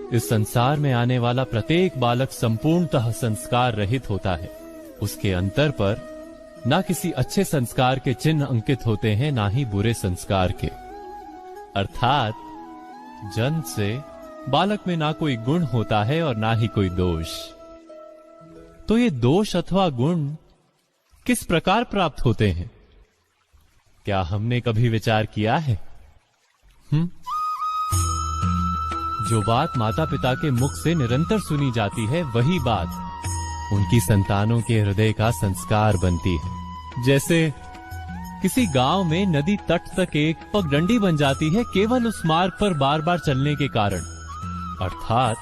इस संसार में आने वाला प्रत्येक बालक संपूर्णतः संस्कार रहित होता है। उसके अंतर पर ना किसी अच्छे संस्कार के चिन्ह अंकित होते हैं, ना ही बुरे संस्कार के। अर्थात जन्म से बालक में ना कोई गुण होता है और ना ही कोई दोष। तो ये दोष अथवा गुण किस प्रकार प्राप्त होते हैं? क्या हमने कभी विचार किया है? जो बात माता पिता के मुख से निरंतर सुनी जाती है, वही बात उनकी संतानों के हृदय का संस्कार बनती है। जैसे किसी गांव में नदी तट तक एक पगडंडी बन जाती है केवल उस मार्ग पर बार बार चलने के कारण। अर्थात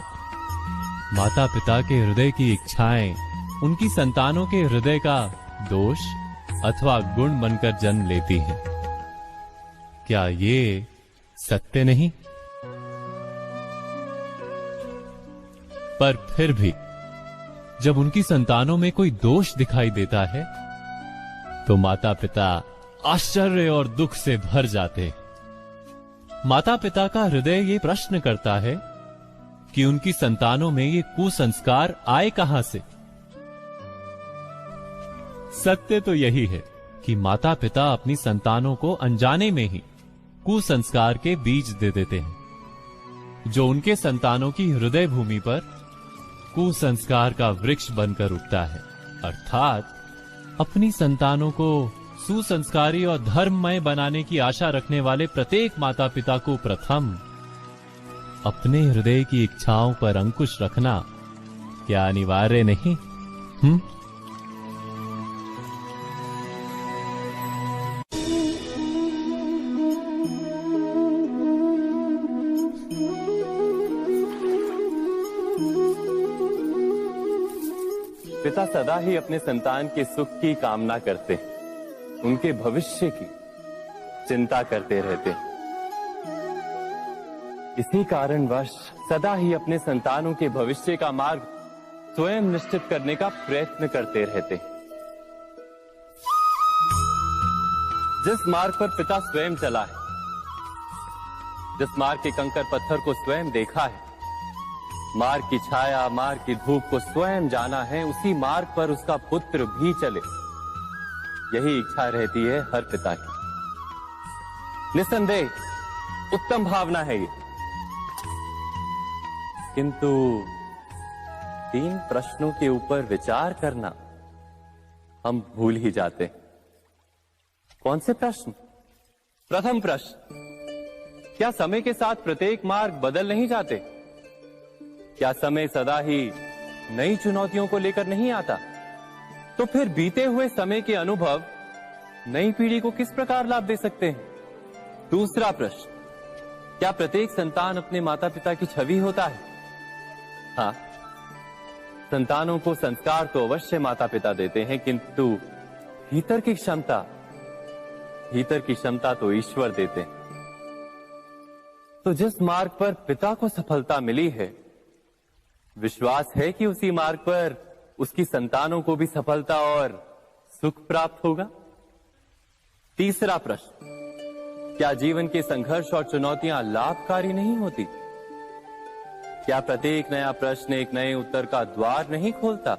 माता पिता के हृदय की इच्छाएं उनकी संतानों के हृदय का दोष अथवा गुण बनकर जन्म लेती हैं। क्या ये सत्य नहीं? पर फिर भी जब उनकी संतानों में कोई दोष दिखाई देता है तो माता पिता आश्चर्य और दुख से भर जाते। माता पिता का हृदय ये प्रश्न करता है कि उनकी संतानों में ये कुसंस्कार आए कहां से। सत्य तो यही है कि माता पिता अपनी संतानों को अनजाने में ही कुसंस्कार के बीज दे देते हैं, जो उनके संतानों की हृदय भूमि पर कुसंस्कार का वृक्ष बनकर उगता है। अर्थात अपनी संतानों को सुसंस्कारी और धर्ममय बनाने की आशा रखने वाले प्रत्येक माता पिता को प्रथम अपने हृदय की इच्छाओं पर अंकुश रखना क्या अनिवार्य नहीं? पिता सदा ही अपने संतान के सुख की कामना करते हैं, उनके भविष्य की चिंता करते रहते हैं। इसी कारणवश सदा ही अपने संतानों के भविष्य का मार्ग स्वयं निश्चित करने का प्रयत्न करते रहते हैं। जिस मार्ग पर पिता स्वयं चला है, जिस मार्ग के कंकर पत्थर को स्वयं देखा है, मार्ग की छाया, मार्ग की धूप को स्वयं जाना है, उसी मार्ग पर उसका पुत्र भी चले, यही इच्छा रहती है हर पिता की। निसंदेह उत्तम भावना है ये, किंतु 3 प्रश्नों के ऊपर विचार करना हम भूल ही जाते। कौन से प्रश्न? प्रथम प्रश्न, क्या समय के साथ प्रत्येक मार्ग बदल नहीं जाते? क्या समय सदा ही नई चुनौतियों को लेकर नहीं आता? तो फिर बीते हुए समय के अनुभव नई पीढ़ी को किस प्रकार लाभ दे सकते हैं? दूसरा प्रश्न, क्या प्रत्येक संतान अपने माता पिता की छवि होता है? हाँ, संतानों को संस्कार तो अवश्य माता पिता देते हैं, किंतु भीतर की क्षमता तो ईश्वर देते हैं। तो जिस मार्ग पर पिता को सफलता मिली है, विश्वास है कि उसी मार्ग पर उसकी संतानों को भी सफलता और सुख प्राप्त होगा। तीसरा प्रश्न, क्या जीवन के संघर्ष और चुनौतियां लाभकारी नहीं होती? क्या प्रत्येक नया प्रश्न एक नए उत्तर का द्वार नहीं खोलता?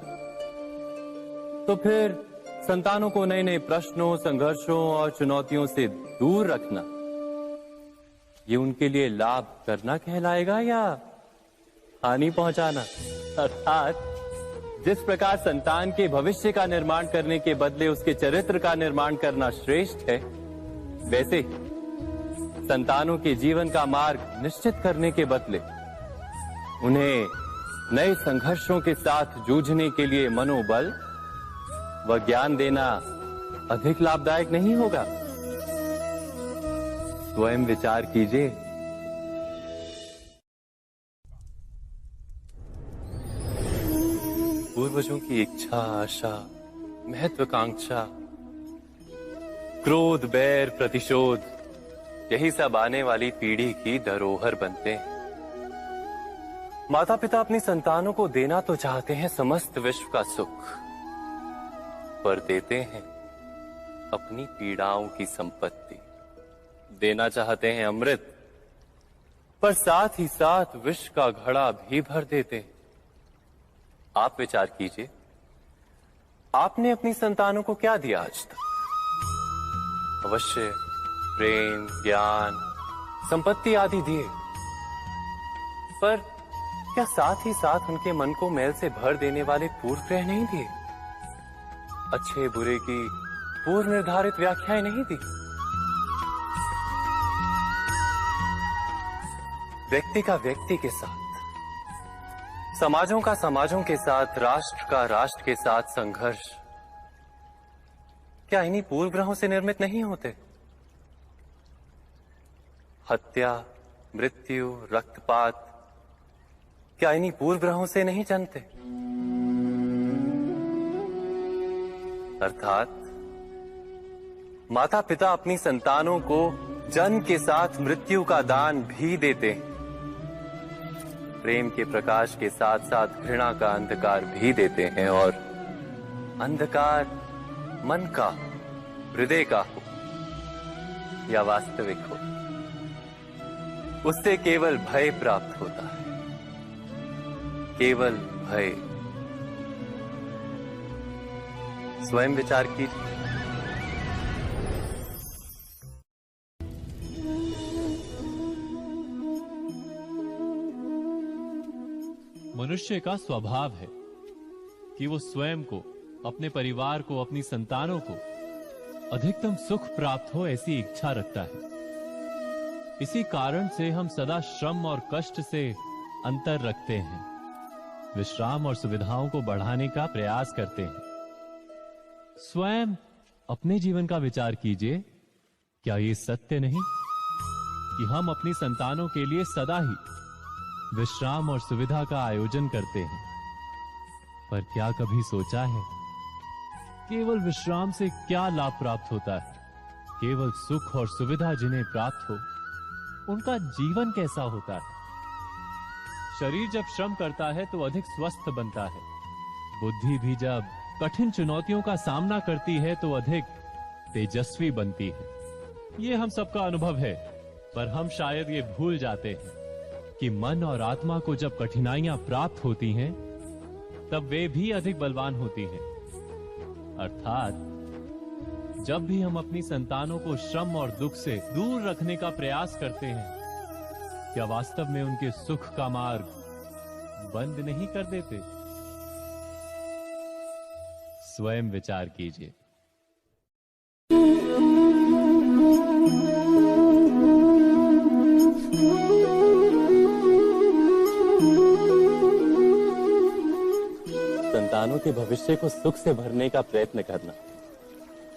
तो फिर संतानों को नए नए प्रश्नों, संघर्षों और चुनौतियों से दूर रखना, ये उनके लिए लाभ करना कहलाएगा या हानि पहुंचाना? अर्थात जिस प्रकार संतान के भविष्य का निर्माण करने के बदले उसके चरित्र का निर्माण करना श्रेष्ठ है, वैसे ही संतानों के जीवन का मार्ग निश्चित करने के बदले उन्हें नए संघर्षों के साथ जूझने के लिए मनोबल व ज्ञान देना अधिक लाभदायक नहीं होगा? स्वयं विचार कीजिए। पूर्वजों की इच्छा, आशा, महत्वाकांक्षा, क्रोध, बैर, प्रतिशोध, यही सब आने वाली पीढ़ी की धरोहर बनते हैं। माता पिता अपनी संतानों को देना तो चाहते हैं समस्त विश्व का सुख, पर देते हैं अपनी पीड़ाओं की संपत्ति। देना चाहते हैं अमृत, पर साथ ही साथ विष का घड़ा भी भर देते हैं। आप विचार कीजिए, आपने अपनी संतानों को क्या दिया आज तक? अवश्य प्रेम, ज्ञान, संपत्ति आदि दिए, पर क्या साथ ही साथ उनके मन को मैल से भर देने वाले पूर्व ग्रह नहीं दिए? अच्छे बुरे की पूर्व निर्धारित व्याख्याएं नहीं दी? व्यक्ति का व्यक्ति के साथ, समाजों का समाजों के साथ, राष्ट्र का राष्ट्र के साथ संघर्ष क्या इन्हीं पूर्व ग्रहों से निर्मित नहीं होते? हत्या, मृत्यु, रक्तपात क्या इन्हीं पूर्व ग्रहों से नहीं जन्मते? अर्थात माता पिता अपनी संतानों को जन्म के साथ मृत्यु का दान भी देते हैं। प्रेम के प्रकाश के साथ साथ घृणा का अंधकार भी देते हैं, और अंधकार मन का, हृदय का हो या वास्तविक हो, उससे केवल भय प्राप्त होता है, केवल भय। स्वयं विचार कीजिए। मनुष्य का स्वभाव है कि वो स्वयं को, अपने परिवार को, अपनी संतानों को अधिकतम सुख प्राप्त हो ऐसी इच्छा रखता है। इसी कारण से हम सदा श्रम और कष्ट से अंतर रखते हैं, विश्राम और सुविधाओं को बढ़ाने का प्रयास करते हैं। स्वयं अपने जीवन का विचार कीजिए, क्या ये सत्य नहीं कि हम अपनी संतानों के लिए सदा ही विश्राम और सुविधा का आयोजन करते हैं? पर क्या कभी सोचा है केवल विश्राम से क्या लाभ प्राप्त होता है? केवल सुख और सुविधा जिन्हें प्राप्त हो, उनका जीवन कैसा होता है? शरीर जब श्रम करता है तो अधिक स्वस्थ बनता है। बुद्धि भी जब कठिन चुनौतियों का सामना करती है तो अधिक तेजस्वी बनती है। ये हम सबका अनुभव है, पर हम शायद ये भूल जाते हैं कि मन और आत्मा को जब कठिनाइयां प्राप्त होती हैं, तब वे भी अधिक बलवान होती हैं। अर्थात जब भी हम अपनी संतानों को श्रम और दुख से दूर रखने का प्रयास करते हैं, क्या वास्तव में उनके सुख का मार्ग बंद नहीं कर देते? स्वयं विचार कीजिए। संतानों के भविष्य को सुख से भरने का प्रयत्न करना,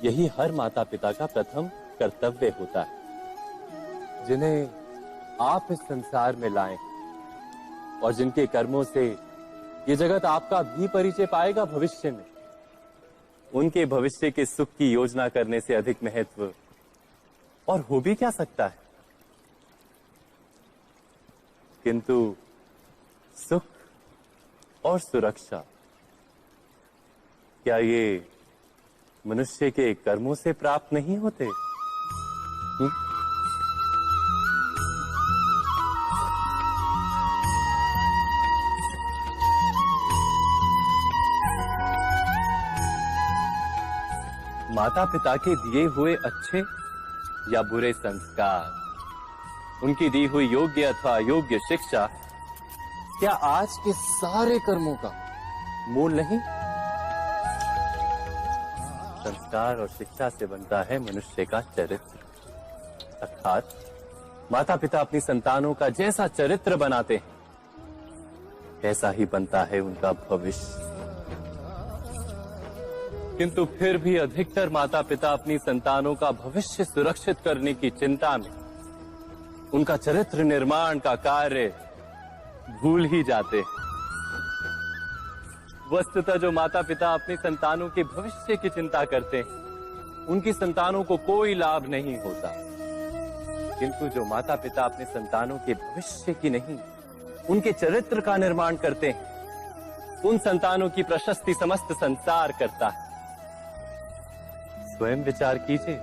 यही हर माता पिता का प्रथम कर्तव्य होता है, जिन्हें आप इस संसार में लाएं और जिनके कर्मों से ये जगत आपका भी परिचय पाएगा भविष्य में। उनके भविष्य के सुख की योजना करने से अधिक महत्व और हो भी क्या सकता है? किंतु सुख और सुरक्षा, क्या ये मनुष्य के कर्मों से प्राप्त नहीं होते? माता पिता के दिए हुए अच्छे या बुरे संस्कार, उनकी दी हुई योग्य अथवा अयोग्य शिक्षा, क्या आज के सारे कर्मों का मूल नहीं? संस्कार और शिक्षा से बनता है मनुष्य का चरित्र। अर्थात माता पिता अपनी संतानों का जैसा चरित्र बनाते हैं, ऐसा ही बनता है उनका भविष्य। किंतु फिर भी अधिकतर माता पिता अपनी संतानों का भविष्य सुरक्षित करने की चिंता में उनका चरित्र निर्माण का कार्य भूल ही जाते हैं। वस्तुतः जो माता पिता अपनी संतानों के भविष्य की चिंता करते हैं, उनकी संतानों को कोई लाभ नहीं होता। किंतु जो माता पिता अपने संतानों के भविष्य की नहीं, उनके चरित्र का निर्माण करते हैं, उन संतानों की प्रशस्ति समस्त संसार करता है। स्वयं विचार कीजिए।